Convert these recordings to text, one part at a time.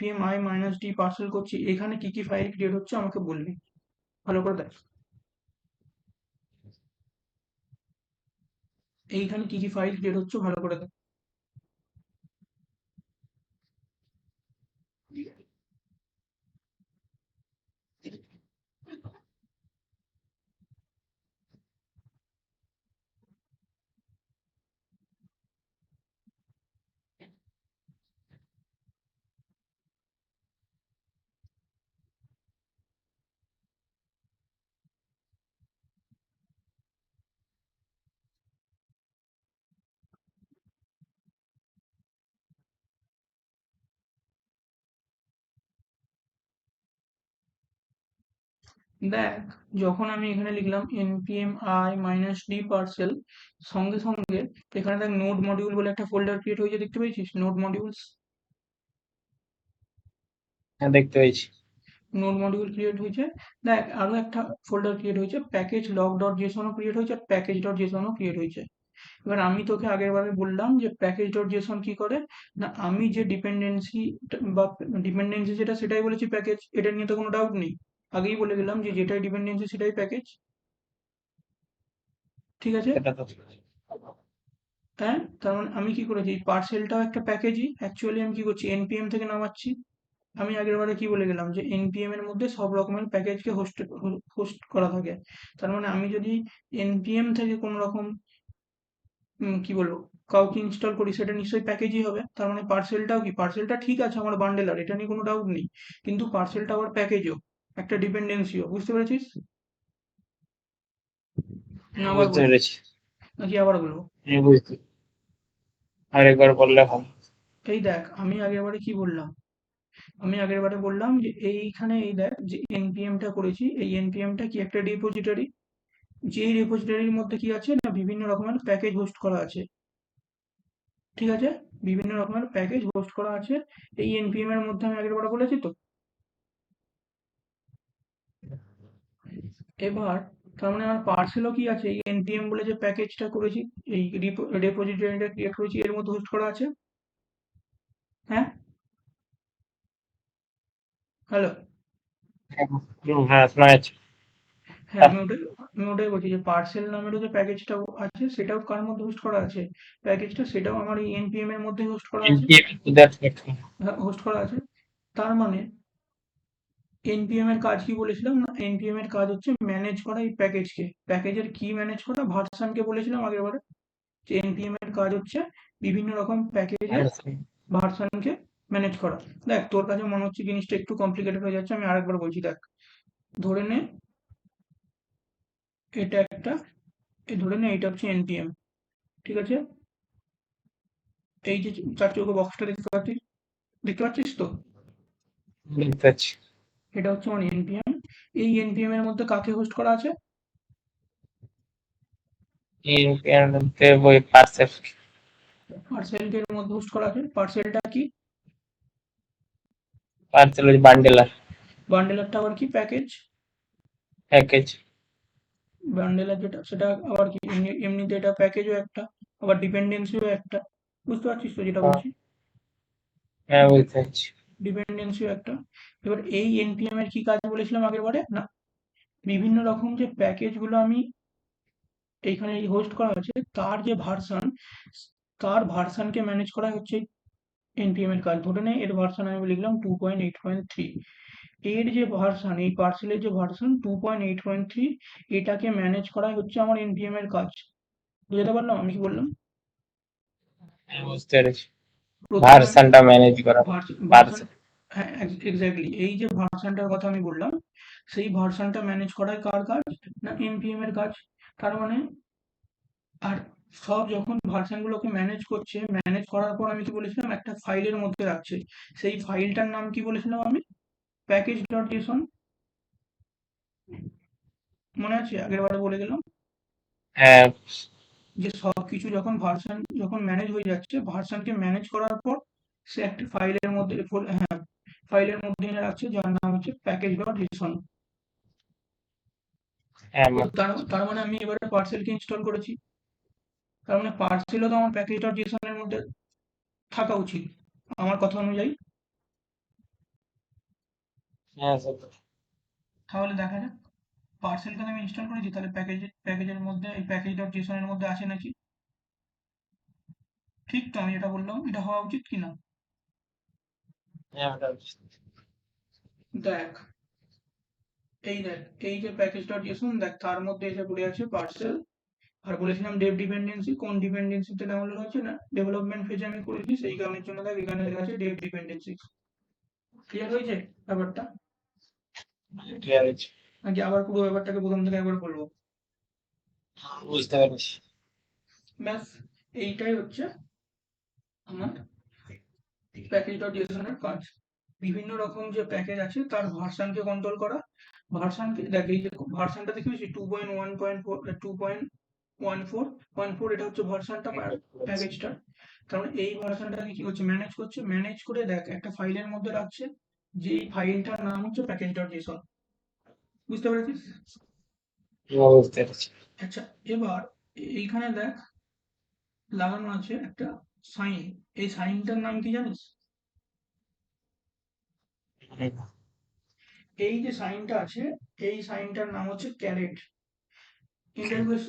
npm i minus D parcel করছি, এখানে কি কি ফাইল ক্রিয়েট হচ্ছে আমাকে বলবি, ভালো করে দেখ এইখানে কি কি ফাইল ক্রিয়েট হচ্ছে ভালো করে দেখ। দেখ, যখন আমি এখানে লিখলাম npm i minus D parcel, সঙ্গে সঙ্গে এখানে দেখ নোড মডিউল বলে একটা ফোল্ডার ক্রিয়েট হয়েছে, দেখতে পেয়েছিস নোড মডিউলস। হ্যাঁ দেখতে পেয়েছি। নোড মডিউল ক্রিয়েট হয়েছে। দেখ আরো একটা ফোল্ডার ক্রিয়েট হয়েছে, প্যাকেজ লগ ডট জেসনও ক্রিয়েট হয়েছে, আর প্যাকেজ ডট জেসনও ক্রিয়েট হয়েছে। এবার আমি তোকে আগের বারে বললাম যে প্যাকেজ ডট জেসন কি করে, না আমি যে ডিপেন্ডেন্সি বা ডিপেন্ডেন্সি যেটা সেটাই বলেছি প্যাকেজ, এটা নিয়ে তো কোনো ডাউট নেই। আগেই বলে গেলাম যে যেটাই ডিপেন্ডেন্সি সেটাই প্যাকেজ, ঠিক আছে। সেটা তো হ্যাঁ, তার মানে আমি কি করেছি, পার্সেলটাও একটা প্যাকেজই, অ্যাকচুয়ালি আমি কি করছি npm থেকে নামাচ্ছি। আমি আগের বারে কি বলে গেলাম যে npm এর মধ্যে সব রকমের প্যাকেজকে হোস্ট করা থাকে। তার মানে আমি যদি npm থেকে কোনো রকম কি বলবো কাউকে ইনস্টল করি, সেটা নিশ্চয়ই প্যাকেজই হবে। তার মানে পার্সেলটাও কি, পার্সেলটা ঠিক আছে আমার বান্ডেলার, এটা নিয়ে কোনো ডাউট নেই, কিন্তু পার্সেলটা আবার প্যাকেজও, একটা ডিপেন্ডেন্সিও, বুঝতে পেরেছিস? না আবার বুঝতে বলবো, পেরেছি। নাকি আবার বলবো? আমি বুঝতে আরেকবার বললে ভালো। এই দেখ আমি আগের বারে কি বললাম, আমি আগের বারে বললাম যে এইখানে এই দেখ যে npm টা করেছি, এই npm টা কি একটা রিপোজিটরি, যে রিপোজিটরির মধ্যে কি আছে না বিভিন্ন রকমের প্যাকেজ হোস্ট করা আছে, ঠিক আছে, বিভিন্ন রকমের প্যাকেজ হোস্ট করা আছে এই npm এর মধ্যে, আমি আগের বারে বলেছি তো। এবার তার মানে আমার পার্সেলও কি আছে, এই npm বলে যে প্যাকেজটা করেছি, এই রিপোজিটরিটা ক্রিয়েট করেছি এর মধ্যে হোস্ট করা আছে। হ্যাঁ, হ্যালো। হ্যাঁ শোনা যাচ্ছে। হ্যাঁ, আমি ওটাই বলছি যে পার্সেল নামেরও যে প্যাকেজটা আছে সেটাও কার মধ্যে হোস্ট করা আছে, প্যাকেজটা সেটাও আমার এই npm এর মধ্যে হোস্ট করা আছে। হোস্ট করা আছে। তার মানে npm এর কাজ কি বলেছিলাম, না npm এর কাজ হচ্ছে ম্যানেজ করা এই প্যাকেজকে, প্যাকেজের কি ম্যানেজ করা, ভার্সানকে বলেছিলাম আগের বারে যে npm এর কাজ হচ্ছে বিভিন্ন রকম প্যাকেজের ভার্সানকে ম্যানেজ করা। দেখ তোর কাছে মনে হচ্ছে জিনিসটা একটু কমপ্লিকেটেড হয়ে যাচ্ছে, আমি আরেকবার বলছি দেখ। ধরে নে এটা একটা, ধরে নে এটা হচ্ছে npm, ঠিক আছে। এই যে চার চৌকো বক্সটা দেখতে পাচ্ছিস তো, দেখতে পাচ্ছি। এটা হচ্ছে আমার npm। এই npm এর মধ্যে কাকে হোস্ট করা আছে, এর মধ্যে ওই পার্সেল পার্সেলকে এর মধ্যে হোস্ট করা আছে। পার্সেলটা কি, পার্সেল ওই বান্ডেলার বান্ডেলারটা আবার কি, প্যাকেজ। প্যাকেজ। বান্ডেলার যেটা সেটা আবার কি, এমনিতে এটা প্যাকেজও একটা, আবার ডিপেন্ডেন্সিও একটা, বুঝতে পারছিস তো যেটা বলছি, হ্যাঁ বুঝতে পারছি। ডিপেন্ডেন্সিও একটা। এবার এই npm এর কি কাজ বলেছিলাম আগের বারে, না বিভিন্ন রকম যে প্যাকেজগুলো আমি এইখানে হোস্ট করা আছে তার যে ভার্সন, তার ভার্সনকে ম্যানেজ করা হচ্ছে npm এর কাজ। ধরে নে এর ভার্সন আমি লিখলাম 2.8.3, এর যে ভার্সন, এই পার্সেলের যে ভার্সন 2.8.3, এটাকে ম্যানেজ করা হচ্ছে আমার npm এর কাজ। বুঝতে পারলাম আমি কি বললাম? হ্যাঁ বুঝতে পেরেছি। প্রথমে আমি ভার্সনটা ম্যানেজ করা। ভার্সন, হ্যাঁ এক্স্যাক্টলি, এই যে ভার্সনটার কথা আমি বললাম, সেই ভার্সনটা ম্যানেজ করাই কার কাজ, না npm এর কাজ। তার মানে, আর সব যখন ভার্সন গুলোকে ম্যানেজ করছে, ম্যানেজ করার পর আমি কি বলেছিলাম একটা ফাইলের মধ্যে রাখছে, সেই ফাইলটার নাম কি বলেছিলাম আমি, প্যাকেজ ডট জেসন, মনে আছে আগের বারে বলে গেলাম হ্যাঁ যে সবকিছু যখন ভার্সন যখন ম্যানেজ হয়ে যাচ্ছে, ভার্সনকে ম্যানেজ করার পর সে একটি ফাইলের মধ্যে হ্যাঁ ফাইলের মধ্যে এনে রাখছে যার নাম হচ্ছে প্যাকেজ ডট জেসন। হ্যাঁ তো তার মানে আমি এবারে পার্সেলকে ইনস্টল করেছি, তার মানে পার্সেলও তো আমার প্যাকেজ ডট জেসন এর মধ্যে থাকা উচিত আমার কথা অনুযায়ী। হ্যাঁ স্যার। তাহলে দেখা যাক পার্সেলকে আমি ইনস্টল করেছি, তাহলে প্যাকেজের মধ্যে এই প্যাকেজ ডট জেসন এর মধ্যে আছে নাকি? ঠিক তো আমি যেটা বললাম এটা হওয়া উচিত কি না? হ্যাঁ ওটা দেখ দেখ এই যে প্যাকেজ ডট জেসন দেখ তার মধ্যে এসে পড়ে আছে পার্সেল। আর বলেছিলাম ডেভ ডিপেন্ডেন্সি, কোন ডিপেন্ডেন্সিতে ডাউনলোড হচ্ছে না ডেভেলপমেন্ট ফেজে আমি করেছি সেই কারণের জন্য দেখ এখানে লেখা আছে ডেভ ডিপেন্ডেন্সি। ক্লিয়ার হয়েছে ব্যাপারটা? ক্লিয়ার হয়েছে। নাকি আবার পুরো ব্যাপারটাকে প্রথম থেকে একবার বলবো? বুঝতে পেরেছি। ব্যাস এইটাই হচ্ছে আমার প্যাকেজ ডট জেসন এর কাজ। বিভিন্ন রকম যে প্যাকেজ আছে তার ভার্সানকে কন্ট্রোল করা। ভার্সানকে দেখ এই যে ভার্সানটা দেখে পেয়েছি 2.1.4 2.14 এটা হচ্ছে ভার্সানটা প্যাকেজটা। কারণ এই ভার্সানটাকে কি করছে ম্যানেজ করছে, ম্যানেজ করে দেখ একটা ফাইলের মধ্যে রাখছে যে ফাইলটার নাম হচ্ছে প্যাকেজ ডট জেসন। বুঝতে পেরেছিস? বুঝতে পেরেছি। আচ্ছা এবার এইখানে দেখ লাগানো আছে একটা সাইন। এই সাইনটার নাম কি জানিস? এই যে সাইনটা আছে এই সাইনটার নাম হচ্ছে ক্যারেট। ইন্টারভিউ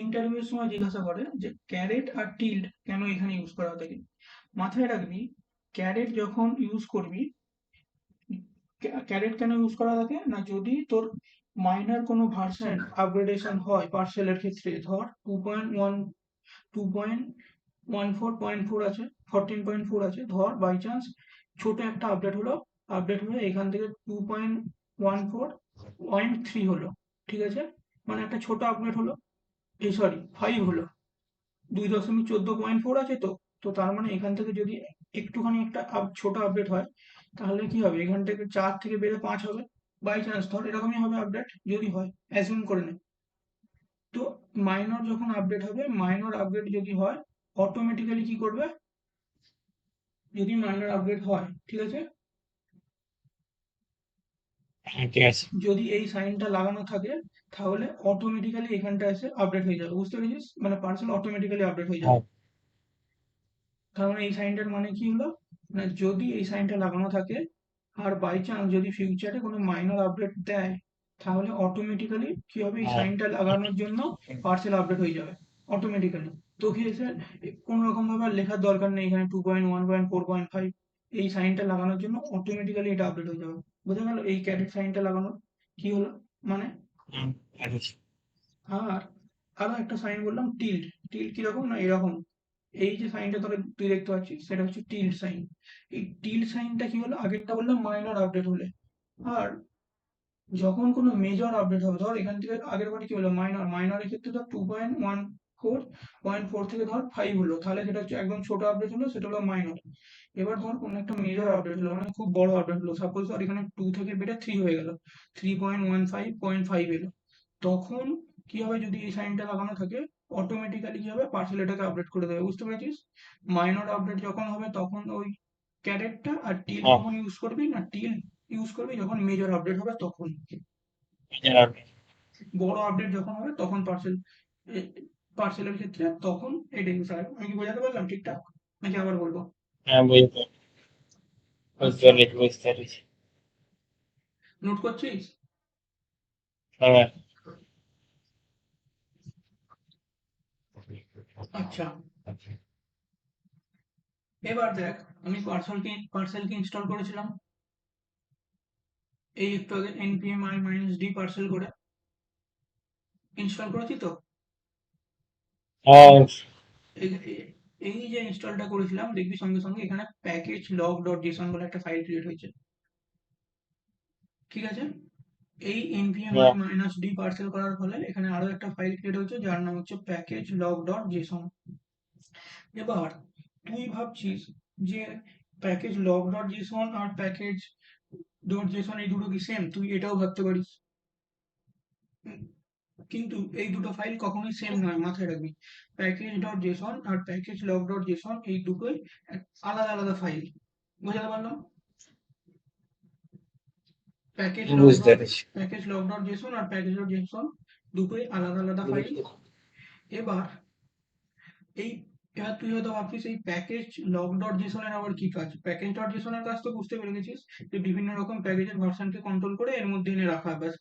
ইন্টারভিউর সময় জিজ্ঞাসা করে যে ক্যারেট আর টিল্ড কেন এখানে ইউজ করা থাকে। মাথায় রাখবি ক্যারেট যখন ইউজ করবি, ক্যারেট কেন ইউজ করা থাকে না যদি তোর মাইনর কোনো ভার্সন আপগ্রেডেশন হয় পার্সেলের ক্ষেত্রে, ধর 2.14.4 আছে, 14.4 আছে, ধর বাই চান্স ছোট একটা আপডেট হলো এখান থেকে 2.14.3 হলো, ঠিক আছে, মানে একটা ছোট আপডেট হলো, এই সরি 5 হলো, 2.14.4 আছে তো। তো তার মানে এখান থেকে যদি একটুখানি একটা ছোট আপডেট হয় তাহলে কি হবে, এখান থেকে 4 থেকে বেড়ে 5 হবে, বাই চান্স ধর এরকমই হবে আপডেট যদি হয়, অ্যাজিউম করে নে। তো মাইনর যখন আপডেট হবে, মাইনর আপডেট যদি হয় অটোমেটিক্যালি কি করবে, যদি মাইনর আপডেট হয়, ঠিক আছে, হ্যাঁ ঠিক আছে। যদি এই সাইনটা লাগানো থাকে তাহলে অটোমেটিক্যালি এখানটা এসে আপডেট হয়ে যাবে। বুঝতে পেরেছিস? মানে পার্সেল অটোমেটিক্যালি আপডেট হয়ে যাবে। হ্যাঁ তার মানে এই সাইনটার মানে কি হলো, না যদি এই সাইনটা লাগানো থাকে আর বাই চান্স যদি ফিউচারে কোনো মাইনর আপডেট দেয় তাহলে অটোমেটিক্যালি কি হবে, এই হ্যাঁ সাইনটা লাগানোর জন্য পার্সেল আপডেট হয়ে যাবে অটোমেটিক্যালি। তো কি হয়েছে, কোনো রকম ভাবে আর লেখার দরকার নেই এখানে 2.1.4.5, এই সাইনটা লাগানোর জন্য অটোমেটিক্যালি এটা আপডেট হয়ে যাবে। বোঝা গেল এই ক্যারেট সাইনটা লাগানো কি হলো মানে। বুঝেছি। আর আরো একটা সাইন বললাম টিল্ড। টিল্ড কিরকম না এরকম, এই যে সাইনটা তোরা তুই দেখতে পাচ্ছিস সেটা হচ্ছে টিল্ড সাইন। এই টিল্ড সাইনটা কি হলো, আগেরটা বললাম মাইনর আপডেট হলে, আর যখন কোনো মেজর আপডেট হবে, ধর এখান থেকে আগের বারে কি হলো মাইনরের ক্ষেত্রে ধর 2.14.4 থেকে ধর 5 হলো, তাহলে সেটা হচ্ছে একদম ছোট আপডেট হলো, সেটা হলো মাইনর। এবার ধর কোনো একটা মেজর আপডেট হলো মানে খুব বড় আপডেট হলো, সাপোজ ধর এখানে 2 থেকে বেড়ে 3 হয়ে গেল, 3.15.5 এলো, তখন কি হবে যদি এই সাইনটা লাগানো থাকে অটোমেটিক্যালি কি হবে পার্সেল এটাকে আপডেট করে দেবে। বুঝতে পেরেছিস? মাইনর আপডেট যখন হবে তখন ওই ক্যারেক্টার, আর টিল হ্যাঁ কখন ইউজ করবি না টিল ইউজ করবি যখন মেজর আপডেট হবে তখন, বড় আপডেট যখন হবে তখন পার্সেলের ক্ষেত্রে তখন এটা ইউজ হবে। আমি কি বোঝাতে পারলাম ঠিকঠাক নাকি আবার বলবো? হ্যাঁ বুঝতে বুঝতে আচ্ছা পেরেছি বুঝতে পেরেছি। নোট করছিস? হ্যাঁ আচ্ছা এবার দেখ আমি পার্সেলকে ইনস্টল করেছিলাম এই একটু আগে npm i-d পার্সেল করে ইনস্টল করেছি তো। হ্যাঁ এই এই যে ইনস্টলটা করেছিলাম দেখবি সঙ্গে সঙ্গে এখানে প্যাকেজ লগ ডট জেসন বলে একটা ফাইল ক্রিয়েট হয়েছে, ঠিক আছে। এই npm হ্যাঁ i-d পার্সেল করার ফলে এখানে আরো একটা ফাইল ক্রিয়েট হয়েছে যার নাম হচ্ছে প্যাকেজ লগ ডট জেসন। এবার তুই ভাবছিস যে প্যাকেজ লগ ডট জেসন আর প্যাকেজ ডট জেসন এই দুটো কি সেম, তুই এটাও ভাবতে পারিস। উম, কিন্তু এই দুটো ফাইল কখনোই সেম নয়, মাথায় রাখবি। প্যাকেজ ডট জেসন আর প্যাকেজ লগ ডট জেসন এই দুটোই আলাদা আলাদা ফাইল। বুঝতে পারলাম? বুঝতে পেরেছি। প্যাকেজ লগ ডট জেসন আর প্যাকেজ ডট জেসন দুটোই আলাদা আলাদা ফাইল। এবার এই এবার তুই হয়তো ভাবছিস এই প্যাকেজ লগ ডট জেসন এর আবার কি কাজ? প্যাকেজ ডট জেসন এর কাজ তো বুঝতে পেরে গেছিস, যে বিভিন্ন রকম প্যাকেজের ভার্সনকে কন্ট্রোল করে এর মধ্যে এনে রাখা, ব্যাস।